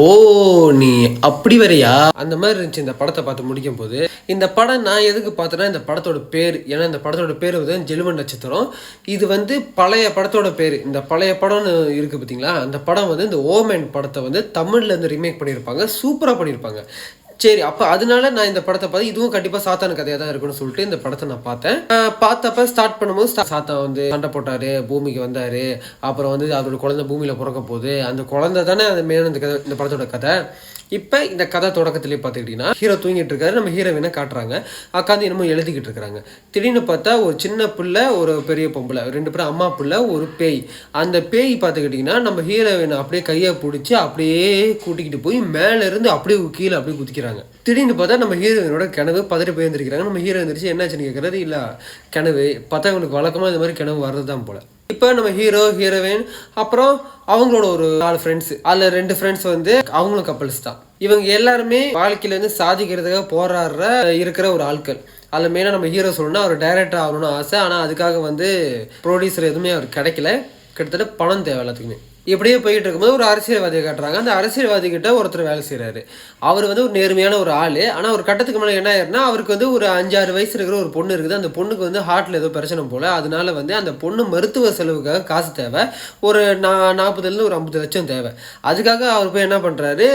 ஓ! நீ அப்படி வரியா? அந்த மாரி இருந்துச்சு இந்த படத்த பார்த்து முடிக்கும்போது. இந்த படம் நான் எதுக்கு பார்த்தேன்னா, இந்த படத்தோட பேரு. ஏன்னா இந்த படத்தோட பேரு வந்து ஜெலுமன் நட்சத்திரம். இது வந்து பழைய படத்தோட பேரு. இந்த பழைய படம்னு இருக்கு பார்த்தீங்களா? அந்த படம் வந்து இந்த ஓமேன் படத்த வந்து தமிழ்ல வந்து ரீமேக் பண்ணியிருப்பாங்க. சூப்பரா பண்ணியிருப்பாங்க. சரி, அப்ப அதனால நான் இந்த படத்த பார்த்து இதுவும் கண்டிப்பா சாத்தான கதையா தான் இருக்கும்னு சொல்லிட்டு இந்த படத்த நான் பார்த்தேன். பார்த்தப்ப ஸ்டார்ட் பண்ணும்போது சாத்தான் வந்து சண்டை போட்டாரு, பூமிக்கு வந்தாரு. அப்புறம் வந்து அவரோட குழந்தை பூமியில பொறக்க போகுது. அந்த குழந்தை தானே அது மெயின் இந்த படத்தோட கதை. இப்ப இந்த கதை தொடக்கத்திலேயே பார்த்துக்கிட்டீங்கன்னா, ஹீரோ தூங்கிட்டு இருக்காரு. நம்ம ஹீரோயினை காட்டுறாங்க. உட்காந்து என்னமோ எழுதிக்கிட்டு இருக்காங்க. திடீர்னு பார்த்தா ஒரு சின்ன பிள்ளை, ஒரு பெரிய பொம்பளை. 2 பேரும் அம்மா பிள்ளை, ஒரு பேய். அந்த பேய் பார்த்துக்கிட்டிங்கன்னா, நம்ம ஹீரோயினை அப்படியே கையை பிடிச்சி அப்படியே கூட்டிக்கிட்டு போய் மேல இருந்து அப்படியே கீழே அப்படியே குதிக்கிறாங்க. திடீர்னு பார்த்தா நம்ம ஹீரோயினோட கனவு பதறி போய் எழுந்திருக்கிறாங்க. நம்ம ஹீரோ எழுந்திரிச்சு என்னாச்சுன்னு கேட்கறது, இல்லை கனவு பார்த்தா இவங்களுக்கு வழக்கமாக இந்த மாதிரி கனவு வர்றது தான் போல. இப்போ நம்ம ஹீரோ ஹீரோயின் அப்புறம் அவங்களோட ஒரு 4 ஃப்ரெண்ட்ஸ், அதில் 2 ஃப்ரெண்ட்ஸ் வந்து அவங்களும் கப்பல்ஸ் தான். இவங்க எல்லாருமே வாழ்க்கையில இருந்து சாதிக்கிறதுக்காக போராடுற இருக்கிற ஒரு ஆட்கள். அதில் மெயினாக நம்ம ஹீரோ சொல்லணும்னா அவர் டைரக்டர் ஆகணும்னு ஆசை. ஆனால் அதுக்காக வந்து ப்ரொடியூசர் எதுவுமே அவர் கிடைக்கல. கிட்டத்தட்ட பணம் தேவை எல்லாத்துக்குமே. இப்படியே போயிட்டு இருக்கும்போது ஒரு அரசியல்வாதியை காட்டுறாங்க. அந்த அரசியல்வாதி கிட்ட ஒருத்தர் வேலை செய்கிறாரு. அவர் வந்து ஒரு நேர்மையான ஒரு ஆள். ஆனால் ஒரு கட்டத்துக்கு மேலே என்ன ஆயிருன்னா, அவருக்கு வந்து ஒரு 5-6 வயசு இருக்கிற ஒரு பொண்ணு இருக்குது. அந்த பொண்ணுக்கு வந்து ஹார்ட்டில் ஏதோ பிரச்சனை போல். அதனால வந்து அந்த பொண்ணு மருத்துவ செலவுக்காக காசு தேவை. ஒரு 40 ஒரு 50 லட்சம் தேவை. அதுக்காக அவர் போய் என்ன பண்ணுறாரு,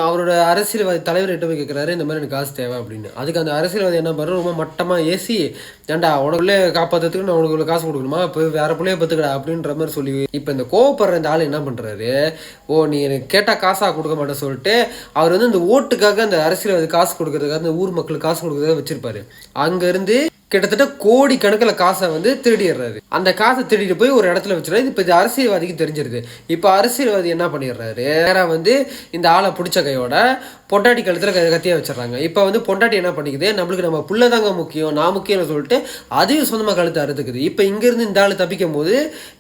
அவரோட அரசியல்வாதி தலைவர்கிட்ட போய் கேட்குறாரு, இந்த மாதிரி எனக்கு காசு தேவை அப்படின்னு. அதுக்கு அந்த அரசியல்வாதி என்ன பண்ணுறாரு, ரொம்ப மட்டமாக ஏசி, ஏன்டா உனக்குள்ளே காப்பாற்றுறதுக்கு நான் உனக்கு காசு கொடுக்கணுமா, இப்போ வேற பிள்ளைய பார்த்துக்கடா அப்படின்ற மாதிரி சொல்லி, இப்போ இந்த கோவப்படுற இந்த ஆள் என்ன பண்ணுறாரு, ஓ நீ எனக்கு கேட்டால் காசாக கொடுக்க மாட்டேன்னு சொல்லிட்டு அவர் வந்து இந்த ஓட்டுக்காக அந்த அரசியல்வாதி காசு கொடுக்கறதுக்காக அந்த ஊர் மக்களுக்கு காசு கொடுக்கறதுக்காக வச்சிருப்பாரு. அங்கேருந்து கிட்டத்தட்ட கோடி கணக்கில் காசை வந்து திருடிடுறாரு. அந்த காசை திருடிட்டு போய் ஒரு இடத்துல வச்சுறாரு. இப்போ இது அரசியல்வாதிக்கு தெரிஞ்சிருது. இப்போ அரசியல்வாதி என்ன பண்ணிடுறாரு, நேராக வந்து இந்த ஆளை பிடிச்ச கையோட பொண்டாட்டி கழுத்தில் கத்தியாக வச்சிடறாங்க. இப்போ வந்து பொண்டாட்டி என்ன பண்ணிக்குது, நம்மளுக்கு நம்ம புள்ள தாங்க முக்கியம், நான் முக்கியம்னு சொல்லிட்டு அதையும் சொந்தமாக கழுத்து அறுத்துக்குது. இப்போ இங்கேருந்து இந்த ஆள் தப்பிக்கும் போது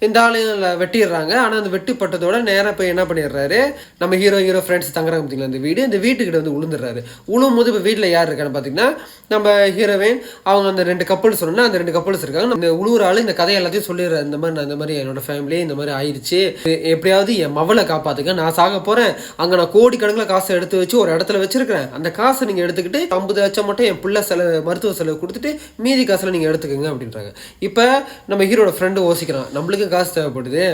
இந்த ஆளு வெட்டிடுறாங்க. ஆனால் அந்த வெட்டிப்பட்டதோட நேராக போய் என்ன பண்ணிடுறாரு, நம்ம ஹீரோ ஃப்ரெண்ட்ஸ் தங்குறாங்க பார்த்தீங்களா இந்த வீட்டுக்கிட்ட வந்து உளுந்துடுறாரு. உழுவும் போது இப்போ வீட்டில் யார் இருக்கான்னு பார்த்தீங்கன்னா, நம்ம ஹீரோயின் அவங்க அந்த 2 கப்பல்ஸ் சொன்னா அந்த 2 கப்பல்ஸ் இருக்காங்க. இந்த உழுவுற ஆளு இந்த கதை எல்லாத்தையும் சொல்லிடுறாரு. இந்த மாதிரி நான் இந்த மாதிரி என்னோட ஃபேமிலி இந்த மாதிரி ஆயிடுச்சு, எப்படியாவது என் மவளை காப்பாத்துக்க, நான் சாக போறேன், அங்கே நான் கோடிக்கணக்கில் காசை எடுத்து வச்சு ஒரு இடத்துல வச்சிருக்கிறேன், அந்த காசை நீங்கள் எடுத்துக்கிட்டு 50 லட்சம் மட்டும் என் பிள்ளை மருத்துவ செலவு கொடுத்துட்டு மீதி காசில் நீங்கள் எடுத்துக்கோங்க அப்படின்றாங்க. இப்போ நம்ம ஹீரோட ஃப்ரெண்டு யோசிக்கிறான், நம்மளுக்கு காசு தேவைப்படுது,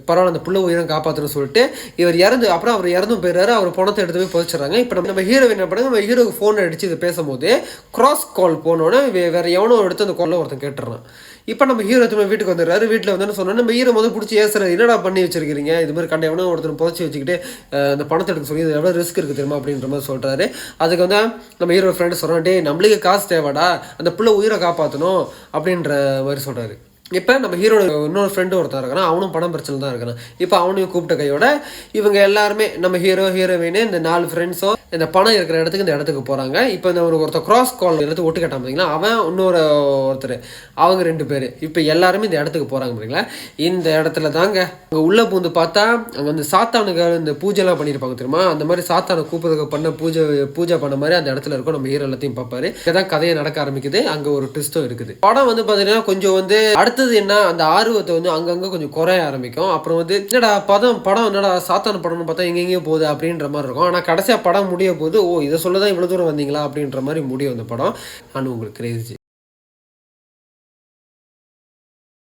பரவாயில்ல அந்த புள்ள உயிரை காப்பாற்றணும்னு சொல்லிட்டு இவர் அப்புறம் அவர் இறந்தும் போயிடுறாரு. அவர் பணத்தை எடுத்து போய் புதைச்சிடறாங்க. இப்போ நம்ம ஹீரோ என்ன பண்ணுங்க, நம்ம ஹீரோக்கு ஃபோன் அடிச்சு இதை பேசும்போது கிராஸ் கால் போனோன்னே வேற எவனோ எடுத்து அந்த காலில் ஒருத்தன் கேட்டுறான். இப்போ நம்ம ஹீரோ திரும்ப வீட்டுக்கு வந்துடுறாரு. வீட்டில் வந்து சொன்னோன்னா நம்ம ஹீரோ முதல் பிடிச்சி ஏசுறாரு, என்னடா பண்ணி வச்சிருக்கீங்க, இது மாதிரி கண்ட எவனோ ஒருத்தர் புதைச்சி வச்சுக்கிட்டு அந்த பணத்தை எடுக்க சொல்லி இது எவ்வளோ ரிஸ்க் இருக்குது தெரியுமா அப்படின்ற மாதிரி சொல்கிறாரு. அதுக்கு வந்து நம்ம ஹீரோ ஃப்ரெண்டு சொல்கிறோம், டே நம்மளுக்கு காசு தேவைடா, அந்த பிள்ளை உயிரை காப்பாற்றணும் அப்படின்ற மாதிரி சொல்கிறாரு. இப்போ நம்ம ஹீரோட இன்னொரு ஃப்ரெண்டு ஒருத்தர் இருக்கான், அவனும் பணம் பிரச்சனை தான் இருக்கான். இப்போ அவனையும் கூப்பிட்ட கையோட இவங்க எல்லாருமே நம்ம ஹீரோயின் இந்த 4 ஃப்ரெண்ட்ஸும் இந்த பணம் இருக்கிற இடத்துக்கு இந்த இடத்துக்கு போகிறாங்க. இப்போ இந்த ஒருத்தர் கிராஸ் கால் எடுத்து ஒட்டு கட்டாம பார்த்தீங்களா, அவன் ஒருத்தர், அவங்க 2 பேர் இப்போ எல்லாருமே இந்த இடத்துக்கு போகிறாங்க பார்த்தீங்களா. இந்த இடத்துல தாங்க அங்கே உள்ளே பூந்து பார்த்தா அங்கே வந்து சாத்தானுக்கு இந்த பூஜைலாம் பண்ணியிருப்பாங்க தெரியுமா, அந்த மாதிரி சாத்தானை கூப்பிடுறதுக்கு பண்ண பூஜை பண்ண மாதிரி அந்த இடத்துல இருக்கும். நம்ம ஹீரோ எல்லாத்தையும் பார்ப்பாரு. இதான் கதையை நடக்க ஆரம்பிக்குது. அங்கே ஒரு ட்விஸ்ட்டும் இருக்குது. படம் வந்து பார்த்தீங்கன்னா கொஞ்சம் வந்து அடுத்தது என்ன, அந்த ஆர்வத்தை வந்து அங்கங்கே கொஞ்சம் குறைய ஆரம்பிக்கும். அப்புறம் வந்து என்னடா படம் என்னடா சாத்தான படம்னு பார்த்தா எங்கெங்கேயோ போகுது அப்படின்ற மாதிரி இருக்கும். ஆனால் கடைசியாக படம் முடிய போது, ஓ இதை சொல்லதான் இவ்வளோ தூரம் வந்தீங்களா அப்படின்ற மாதிரி முடியும் அந்த படம். ஆனால் உங்களுக்கு கிரேசி.